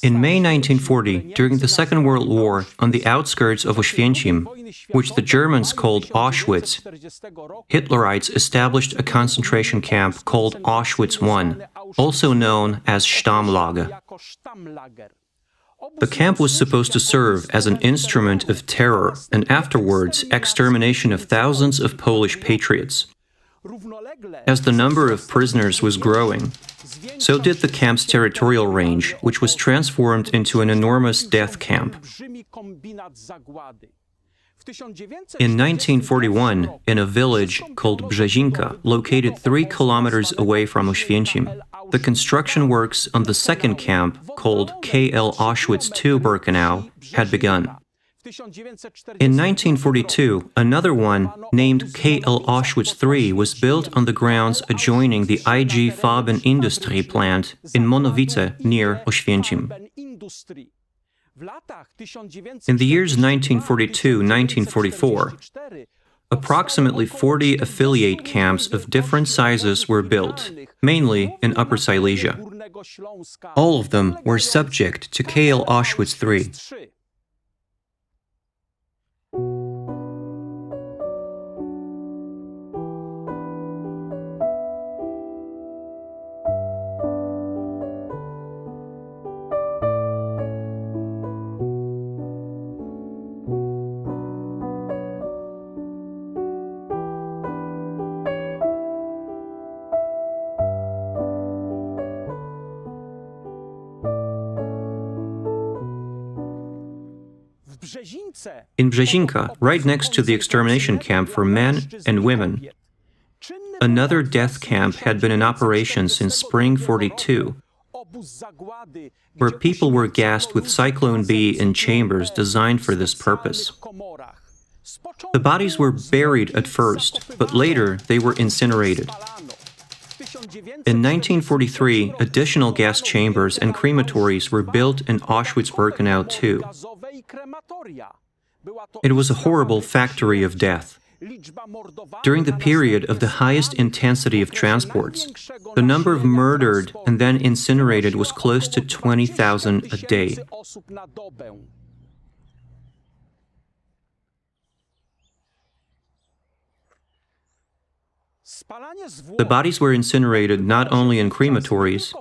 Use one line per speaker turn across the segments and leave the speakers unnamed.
In May 1940, during the Second World War, on the outskirts of Oświęcim, which the Germans called Auschwitz, Hitlerites established a concentration camp called Auschwitz I, also known as Stammlager. The camp was supposed to serve as an instrument of terror and afterwards extermination of thousands of Polish patriots. As the number of prisoners was growing, so did the camp's territorial range, which was transformed into an enormous death camp. In 1941, in a village called Brzezinka, located 3 kilometers away from Oświęcim, the construction works on the second camp, called KADS Oświęcim II, had begun. In 1942, another one, named KADS Oświęcim III, was built on the grounds adjoining the IG Farben Industry plant in Monowice near Oświęcim. In the years 1942-1944, approximately 40 affiliate camps of different sizes were built, mainly in Upper Silesia. All of them were subject to KADS Oświęcim III. In Brzezinka, right next to the extermination camp for men and women, another death camp had been in operation since spring '42, where people were gassed with Cyclone B in chambers designed for this purpose. The bodies were buried at first, but later they were incinerated. In 1943, additional gas chambers and crematories were built in Auschwitz-Birkenau too. It was a horrible factory of death. During the period of the highest intensity of transports, the number of murdered and then incinerated was close to 20,000 a day. The bodies were incinerated not only in crematories,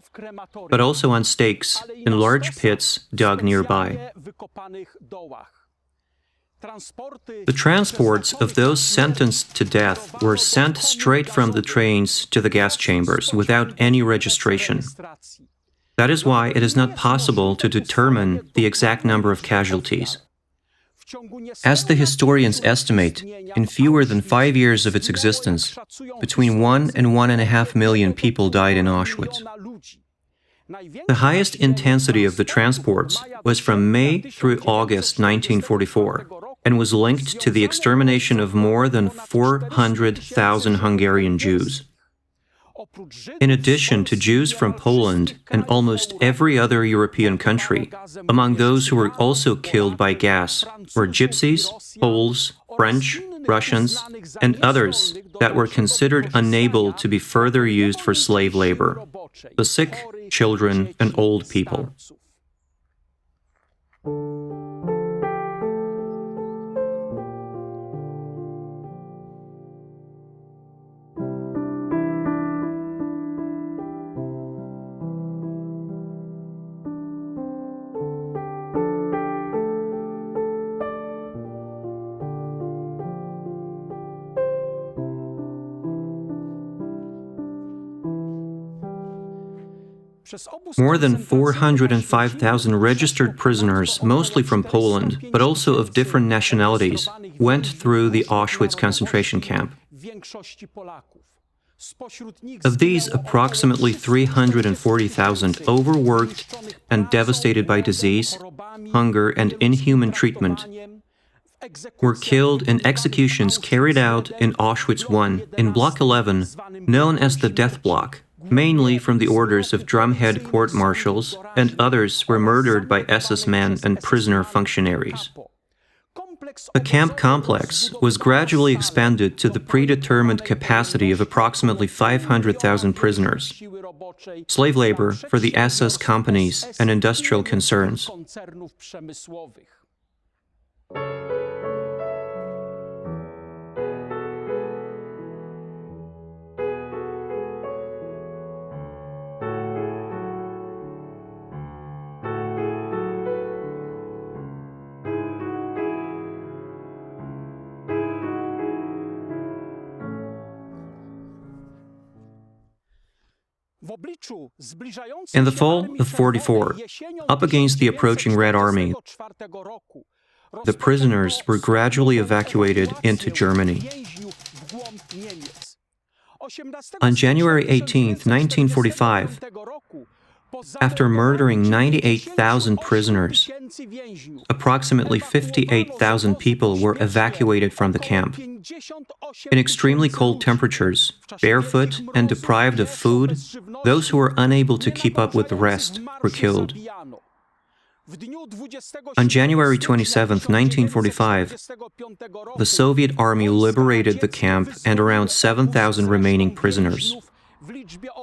but also on stakes in large pits dug nearby. The transports of those sentenced to death were sent straight from the trains to the gas chambers without any registration. That is why it is not possible to determine the exact number of casualties. As the historians estimate, in fewer than 5 years of its existence, between 1 and 1.5 million people died in Auschwitz. The highest intensity of the transports was from May through August 1944 and was linked to the extermination of more than 400,000 Hungarian Jews. In addition to Jews from Poland and almost every other European country, among those who were also killed by gas were Gypsies, Poles, French, Russians, and others that were considered unable to be further used for slave labor, the sick, children, and old people. More than 405,000 registered prisoners, mostly from Poland, but also of different nationalities, went through the Auschwitz concentration camp. Of these, approximately 340,000 overworked and devastated by disease, hunger, and inhuman treatment were killed in executions carried out in Auschwitz I in Block 11, known as the Death Block, mainly from the orders of drumhead court-martials, and others were murdered by SS men and prisoner functionaries. The camp complex was gradually expanded to the predetermined capacity of approximately 500,000 prisoners, slave labor for the SS companies and industrial concerns. In the fall of 44, up against the approaching Red Army, the prisoners were gradually evacuated into Germany. On January 18, 1945, after murdering 98,000 prisoners, approximately 58,000 people were evacuated from the camp. In extremely cold temperatures, barefoot and deprived of food, those who were unable to keep up with the rest were killed. On January 27, 1945, the Soviet army liberated the camp and around 7,000 remaining prisoners.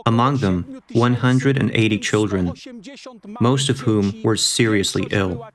Among them, 180 children, most of whom were seriously ill.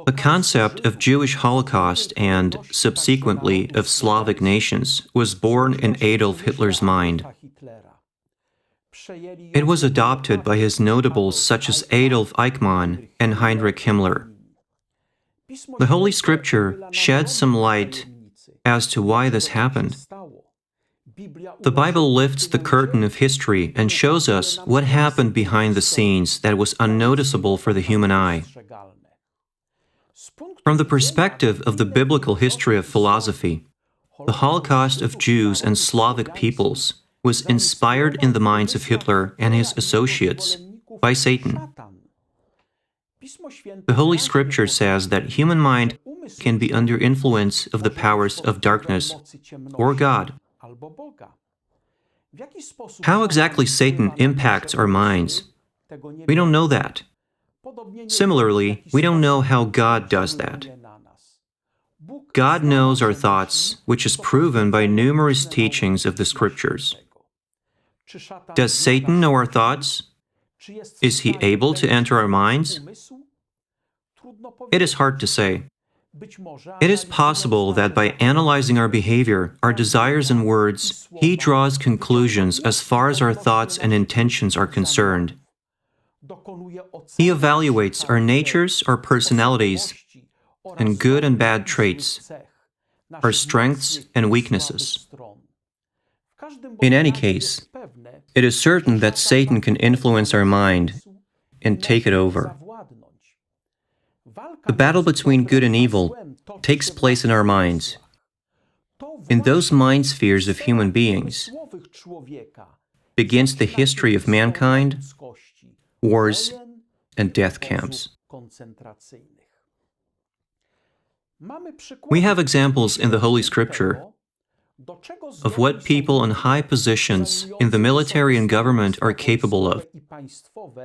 The concept of Jewish Holocaust and, subsequently, of Slavic nations was born in Adolf Hitler's mind. It was adopted by his notables such as Adolf Eichmann and Heinrich Himmler. The Holy Scripture sheds some light as to why this happened. The Bible lifts the curtain of history and shows us what happened behind the scenes that was unnoticeable for the human eye. From the perspective of the biblical history of philosophy, the Holocaust of Jews and Slavic peoples was inspired in the minds of Hitler and his associates by Satan. The Holy Scripture says that human mind can be under influence of the powers of darkness or God. How exactly Satan impacts our minds? We don't know that. Similarly, we don't know how God does that. God knows our thoughts, which is proven by numerous teachings of the Scriptures. Does Satan know our thoughts? Is he able to enter our minds? It is hard to say. It is possible that by analyzing our behavior, our desires and words, he draws conclusions as far as our thoughts and intentions are concerned. He evaluates our natures, our personalities, and good and bad traits, our strengths and weaknesses. In any case, it is certain that Satan can influence our mind and take it over. The battle between good and evil takes place in our minds. In those mind spheres of human beings begins the history of mankind, wars, and death camps. We have examples in the Holy Scripture of what people in high positions in the military and government are capable of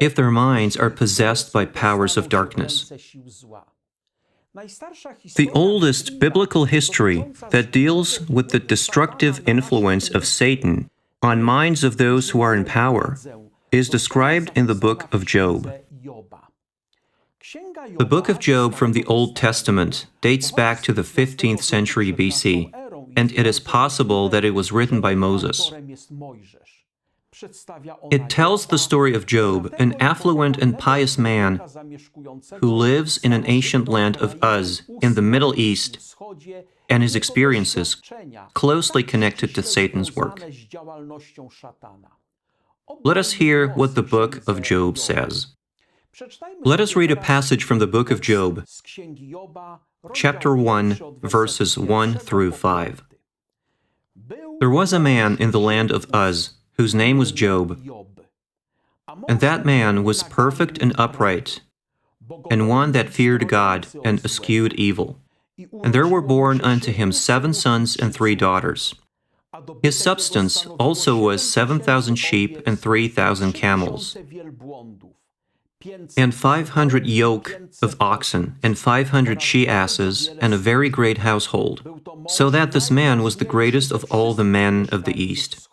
if their minds are possessed by powers of darkness. The oldest biblical history that deals with the destructive influence of Satan on minds of those who are in power is described in the book of Job. The book of Job from the Old Testament dates back to the 15th century BC, and it is possible that it was written by Moses. It tells the story of Job, an affluent and pious man who lives in an ancient land of Uz in the Middle East and his experiences closely connected to Satan's work. Let us hear what the book of Job says. Let us read a passage from the book of Job, chapter 1, verses 1 through 5. There was a man in the land of Uz, whose name was Job, and that man was perfect and upright, and one that feared God and eschewed evil. And there were born unto him 7 sons and 3 daughters. His substance also was 7,000 sheep and 3,000 camels, and 500 yoke of oxen, and 500 she-asses, and a very great household, so that this man was the greatest of all the men of the east.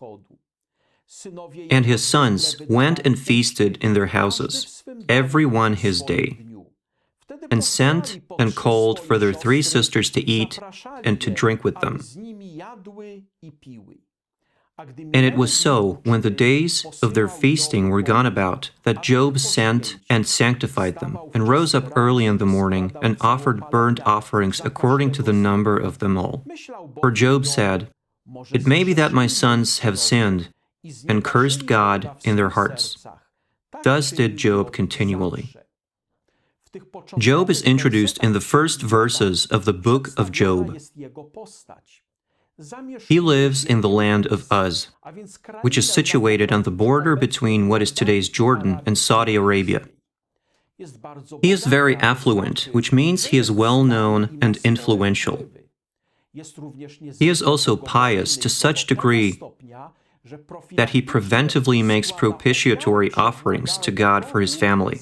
And his sons went and feasted in their houses, every one his day, and sent and called for their 3 sisters to eat and to drink with them. And it was so, when the days of their feasting were gone about, that Job sent and sanctified them, and rose up early in the morning, and offered burnt offerings according to the number of them all. For Job said, "It may be that my sons have sinned, and cursed God in their hearts." Thus did Job continually. Job is introduced in the first verses of the book of Job. He lives in the land of Uz, which is situated on the border between what is today's Jordan and Saudi Arabia. He is very affluent, which means he is well-known and influential. He is also pious to such degree that he preventively makes propitiatory offerings to God for his family,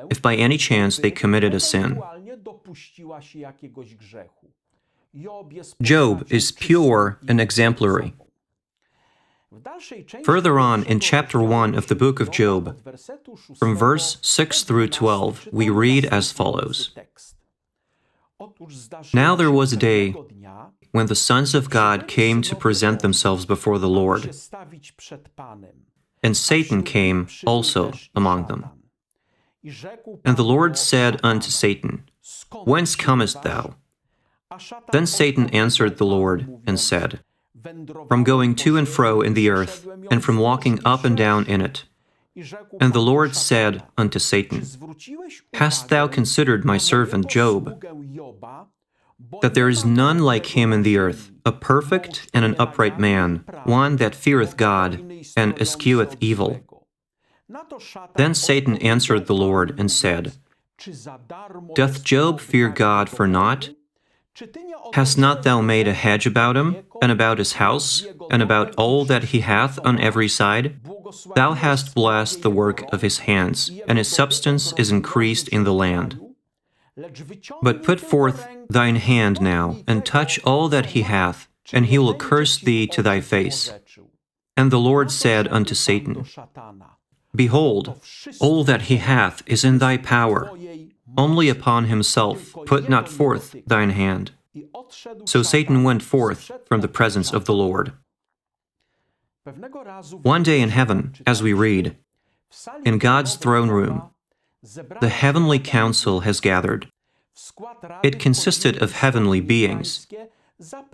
if by any chance they committed a sin. Job is pure and exemplary. Further on in chapter 1 of the book of Job, from verse 6 through 12, we read as follows. Now there was a day when the sons of God came to present themselves before the Lord, and Satan came also among them. And the Lord said unto Satan, Whence comest thou? Then Satan answered the Lord and said, From going to and fro in the earth, and from walking up and down in it. And the Lord said unto Satan, Hast thou considered my servant Job, that there is none like him in the earth, a perfect and an upright man, one that feareth God, and escheweth evil? Then Satan answered the Lord and said, Doth Job fear God for naught? Hast not thou made a hedge about him, and about his house, and about all that he hath on every side? Thou hast blessed the work of his hands, and his substance is increased in the land. But put forth thine hand now, and touch all that he hath, and he will curse thee to thy face. And the Lord said unto Satan, Behold, all that he hath is in thy power. Only upon himself put not forth thine hand. So Satan went forth from the presence of the Lord. One day in heaven, as we read, in God's throne room, the heavenly council has gathered. It consisted of heavenly beings,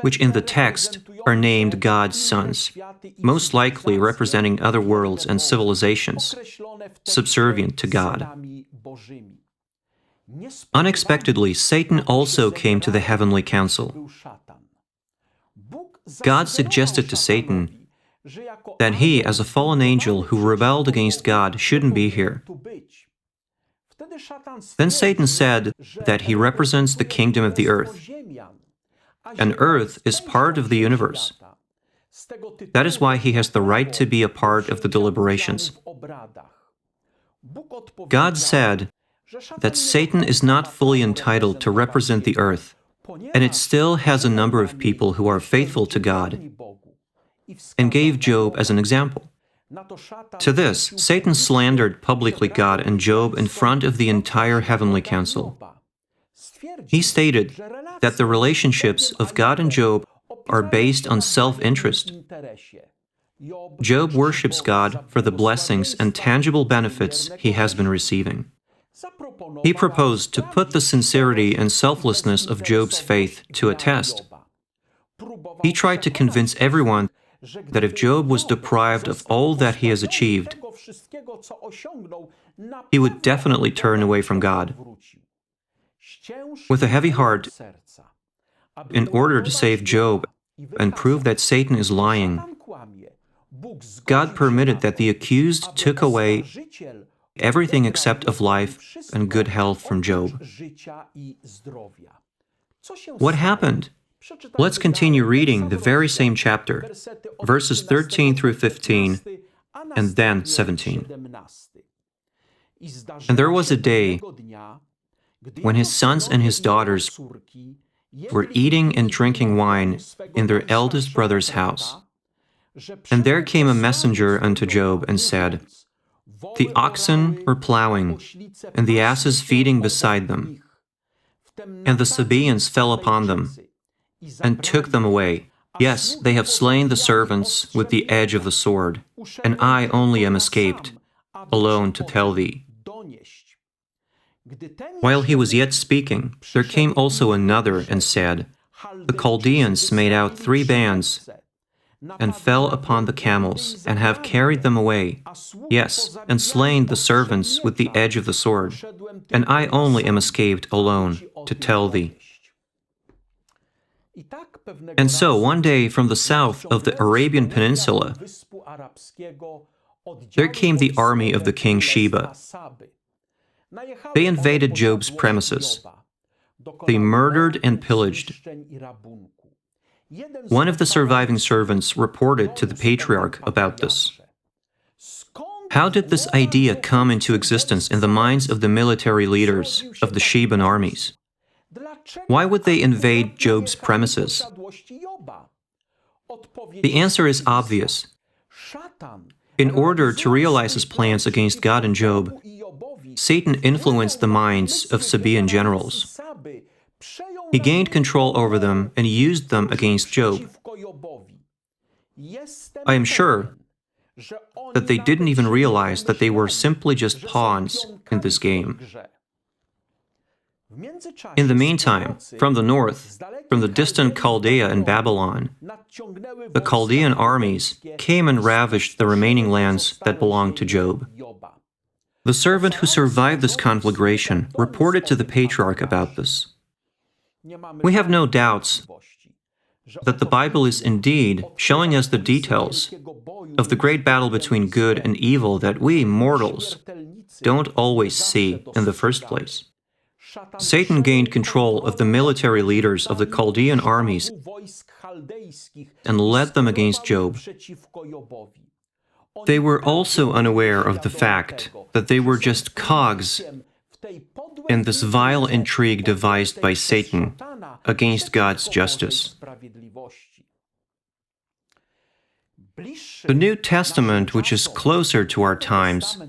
which in the text are named God's sons, most likely representing other worlds and civilizations, subservient to God. Unexpectedly, Satan also came to the heavenly council. God suggested to Satan that he, as a fallen angel who rebelled against God, shouldn't be here. Then Satan said that he represents the kingdom of the earth, and earth is part of the universe. That is why he has the right to be a part of the deliberations. God said that Satan is not fully entitled to represent the earth, and it still has a number of people who are faithful to God, and gave Job as an example. To this, Satan slandered publicly God and Job in front of the entire heavenly council. He stated that the relationships of God and Job are based on self-interest. Job worships God for the blessings and tangible benefits he has been receiving. He proposed to put the sincerity and selflessness of Job's faith to a test. He tried to convince everyone that if Job was deprived of all that he has achieved, he would definitely turn away from God. With a heavy heart, in order to save Job and prove that Satan is lying, God permitted that the accused took away everything except of life and good health from Job. What happened? Let's continue reading the very same chapter, verses 13 through 15, and then 17. And there was a day when his sons and his daughters were eating and drinking wine in their eldest brother's house. And there came a messenger unto Job and said, The oxen were plowing, and the asses feeding beside them. And the Sabaeans fell upon them, and took them away. Yes, they have slain the servants with the edge of the sword, and I only am escaped, alone to tell thee. While he was yet speaking, there came also another and said, The Chaldeans made out 3 bands, and fell upon the camels, and have carried them away. Yes, and slain the servants with the edge of the sword, and I only am escaped alone to tell thee. And so, one day from the south of the Arabian Peninsula, there came the army of the king Sheba. They invaded Job's premises. They murdered and pillaged. One of the surviving servants reported to the patriarch about this. How did this idea come into existence in the minds of the military leaders of the Sheban armies? Why would they invade Job's premises? The answer is obvious. In order to realize his plans against God and Job, Satan influenced the minds of Sabaean generals. He gained control over them and used them against Job. I am sure that they didn't even realize that they were simply just pawns in this game. In the meantime, from the north, from the distant Chaldea and Babylon, the Chaldean armies came and ravished the remaining lands that belonged to Job. The servant who survived this conflagration reported to the patriarch about this. We have no doubts that the Bible is indeed showing us the details of the great battle between good and evil that we, mortals, don't always see in the first place. Satan gained control of the military leaders of the Chaldean armies and led them against Job. They were also unaware of the fact that they were just cogs in this vile intrigue devised by Satan against God's justice. The New Testament, which is closer to our times,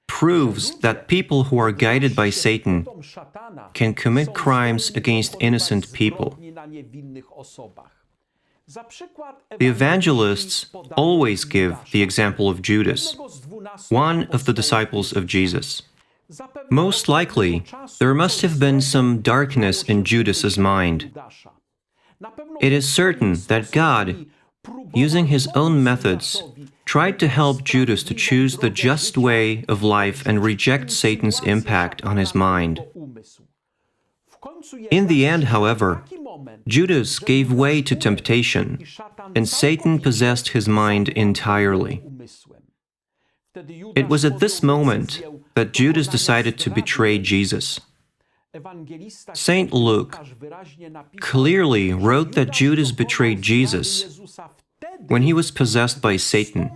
proves that people who are guided by Satan can commit crimes against innocent people. The evangelists always give the example of Judas, one of the disciples of Jesus. Most likely, there must have been some darkness in Judas's mind. It is certain that God, using his own methods, tried to help Judas to choose the just way of life and reject Satan's impact on his mind. In the end, however, Judas gave way to temptation, and Satan possessed his mind entirely. It was at this moment that Judas decided to betray Jesus. Saint Luke clearly wrote that Judas betrayed Jesus when he was possessed by Satan.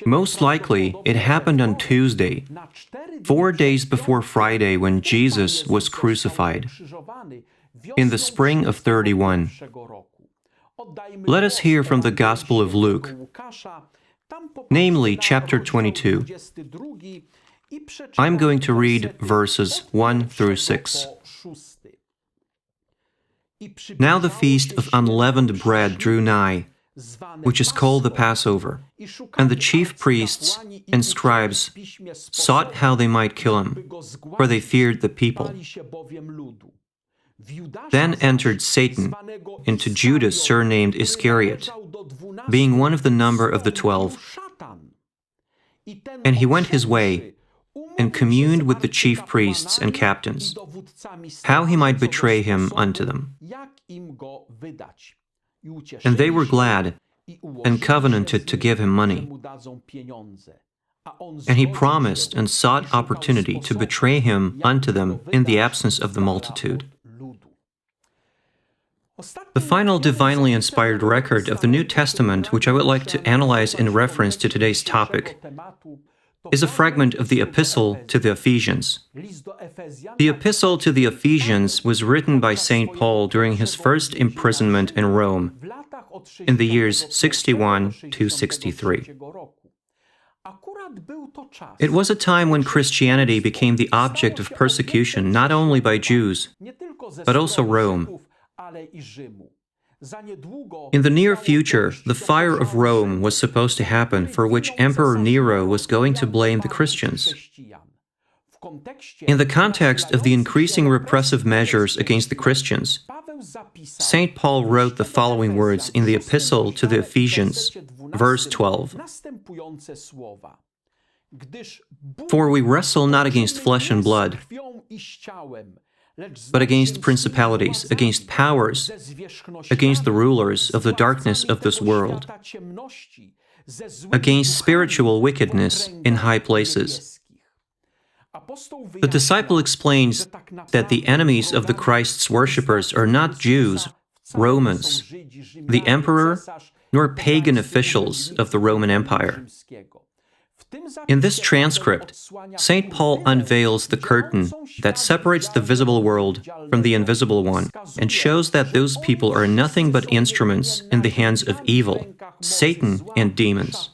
Most likely, it happened on Tuesday, 4 days before Friday when Jesus was crucified, in the spring of 31. Let us hear from the Gospel of Luke, namely chapter 22. I'm going to read verses 1 through 6. Now the feast of unleavened bread drew nigh, which is called the Passover, and the chief priests and scribes sought how they might kill him, for they feared the people. Then entered Satan into Judas, surnamed Iscariot, being one of the number of the 12. And he went his way, and communed with the chief priests and captains, how he might betray him unto them. And they were glad, and covenanted to give him money. And he promised and sought opportunity to betray him unto them in the absence of the multitude. The final divinely inspired record of the New Testament, which I would like to analyze in reference to today's topic, is a fragment of the Epistle to the Ephesians. The Epistle to the Ephesians was written by St. Paul during his first imprisonment in Rome, in the years 61 to 63. It was a time when Christianity became the object of persecution not only by Jews, but also Rome. In the near future, the fire of Rome was supposed to happen, for which Emperor Nero was going to blame the Christians. In the context of the increasing repressive measures against the Christians, St. Paul wrote the following words in the Epistle to the Ephesians, verse 12. For we wrestle not against flesh and blood, but against principalities, against powers, against the rulers of the darkness of this world, against spiritual wickedness in high places. The disciple explains that the enemies of the Christ's worshippers are not Jews, Romans, the emperor, nor pagan officials of the Roman Empire. In this transcript, St. Paul unveils the curtain that separates the visible world from the invisible one and shows that those people are nothing but instruments in the hands of evil, Satan and demons.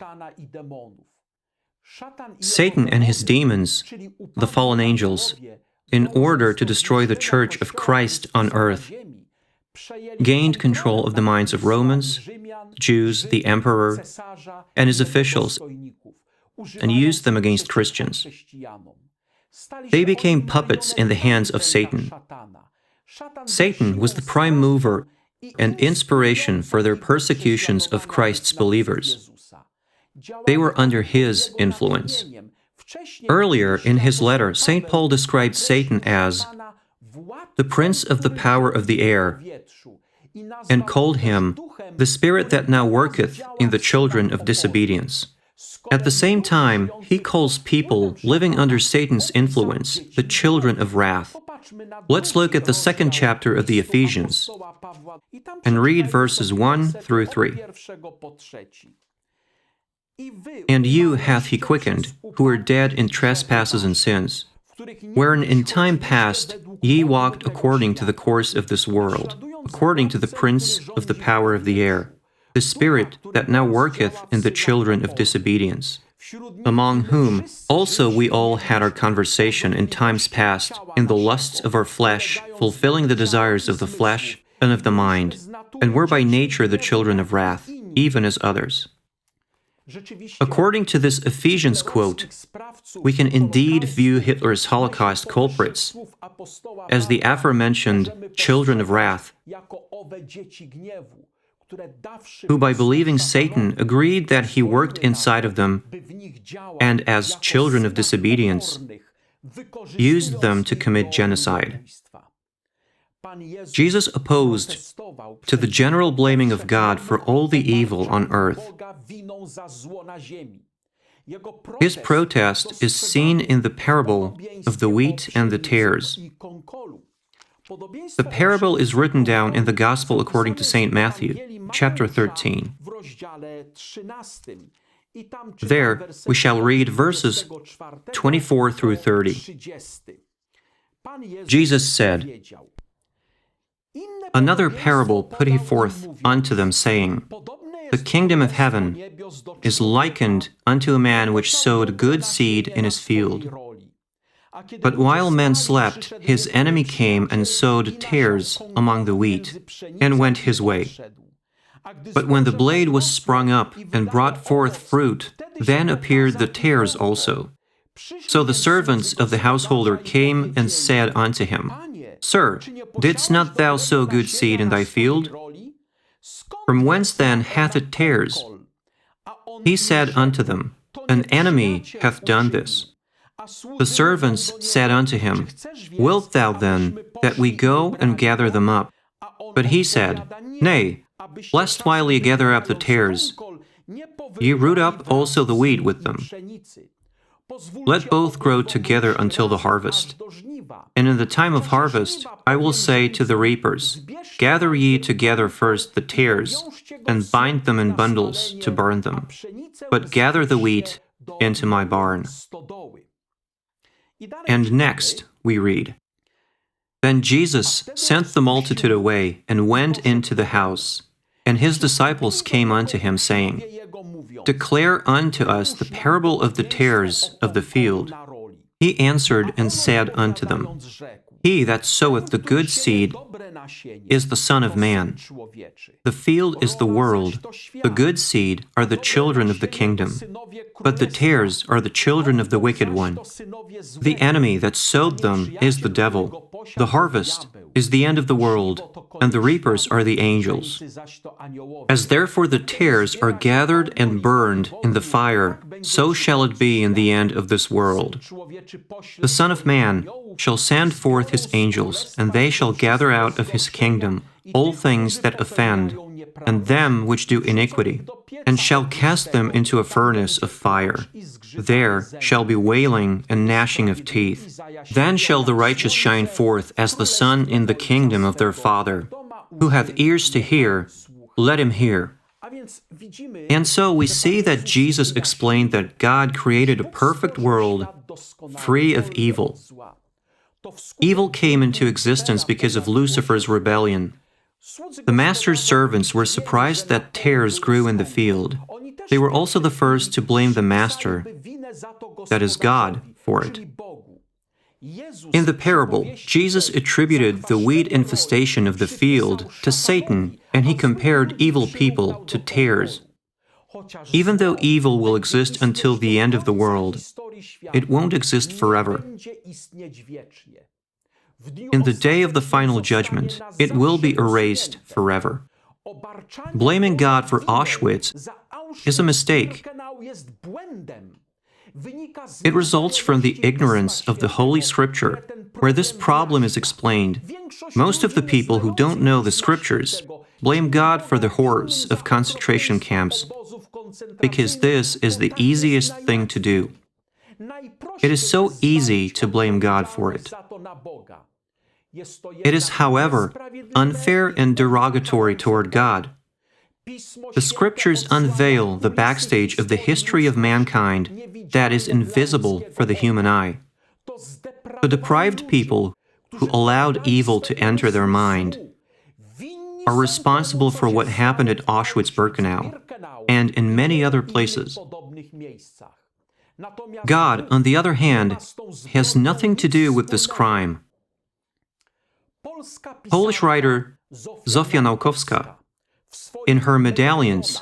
Satan and his demons, the fallen angels, in order to destroy the Church of Christ on earth, gained control of the minds of Romans, Jews, the emperor, and his officials, and used them against Christians. They became puppets in the hands of Satan. Satan was the prime mover and inspiration for their persecutions of Christ's believers. They were under his influence. Earlier in his letter, St. Paul described Satan as the prince of the power of the air, and called him the spirit that now worketh in the children of disobedience. At the same time, he calls people living under Satan's influence the children of wrath. Let's look at the second chapter of the Ephesians and read verses 1 through 3. And you hath he quickened, who were dead in trespasses and sins, wherein in time past ye walked according to the course of this world, according to the prince of the power of the air, the spirit that now worketh in the children of disobedience, among whom also we all had our conversation in times past, in the lusts of our flesh, fulfilling the desires of the flesh and of the mind, and were by nature the children of wrath, even as others. According to this Ephesians quote, we can indeed view Hitler's Holocaust culprits as the aforementioned children of wrath, who by believing Satan agreed that he worked inside of them, and as children of disobedience, used them to commit genocide. Jesus opposed to the general blaming of God for all the evil on earth. His protest is seen in the parable of the wheat and the tares. The parable is written down in the Gospel according to St. Matthew, chapter 13. There we shall read verses 24 through 30. Jesus said, Another parable put he forth unto them, saying, The kingdom of heaven is likened unto a man which sowed good seed in his field. But while men slept, his enemy came and sowed tares among the wheat, and went his way. But when the blade was sprung up and brought forth fruit, then appeared the tares also. So the servants of the householder came and said unto him, Sir, didst not thou sow good seed in thy field? From whence then hath it tares? He said unto them, An enemy hath done this. The servants said unto him, Wilt thou then that we go and gather them up? But he said, Nay, lest while ye gather up the tares, ye root up also the wheat with them. Let both grow together until the harvest. And in the time of harvest, I will say to the reapers, Gather ye together first the tares, and bind them in bundles to burn them, but gather the wheat into my barn. And next, we read, Then Jesus sent the multitude away, and went into the house. And his disciples came unto him, saying, Declare unto us the parable of the tares of the field. He answered and said unto them, He that soweth the good seed is the Son of Man. The field is the world. The good seed are the children of the kingdom. But the tares are the children of the wicked one. The enemy that sowed them is the devil. The harvest is the end of the world, and the reapers are the angels. As therefore the tares are gathered and burned in the fire, so shall it be in the end of this world. The Son of Man shall send forth his angels, and they shall gather out of his kingdom all things that offend, and them which do iniquity, and shall cast them into a furnace of fire. There shall be wailing and gnashing of teeth. Then shall the righteous shine forth as the sun in the kingdom of their Father. Who hath ears to hear, let him hear. And so we see that Jesus explained that God created a perfect world free of evil. Evil came into existence because of Lucifer's rebellion. The master's servants were surprised that tares grew in the field. They were also the first to blame the master, that is God, for it. In the parable, Jesus attributed the wheat infestation of the field to Satan, and he compared evil people to tares. Even though evil will exist until the end of the world, it won't exist forever. In the day of the final judgment, it will be erased forever. Blaming God for Auschwitz is a mistake. It results from the ignorance of the Holy Scripture, where this problem is explained. Most of the people who don't know the Scriptures blame God for the horrors of concentration camps, because this is the easiest thing to do. It is so easy to blame God for it. It is, however, unfair and derogatory toward God. The Scriptures unveil the backstage of the history of mankind that is invisible for the human eye. The deprived people who allowed evil to enter their mind are responsible for what happened at Auschwitz-Birkenau and in many other places. God, on the other hand, has nothing to do with this crime. Polish writer Zofia Naukowska, in her Medallions,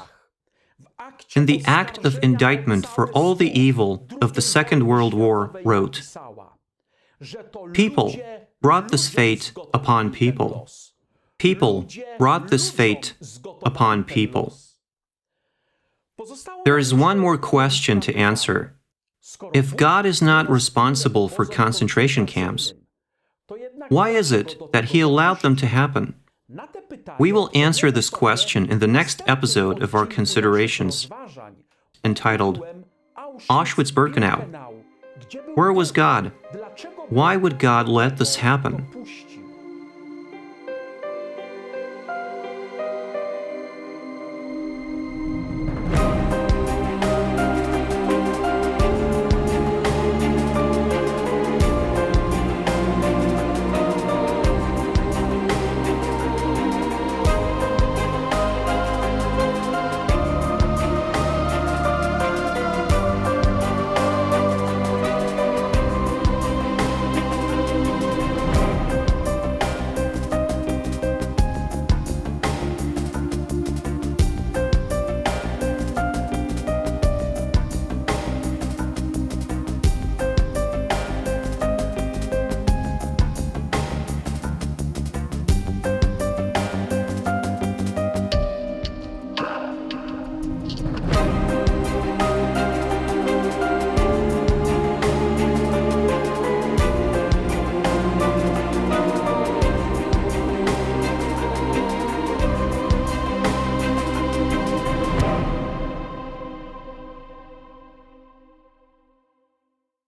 in the act of indictment for all the evil of the Second World War, wrote, People brought this fate upon people. People brought this fate upon people. There is one more question to answer. If God is not responsible for concentration camps, why is it that He allowed them to happen? We will answer this question in the next episode of our considerations, entitled Auschwitz-Birkenau. Where was God? Why would God let this happen?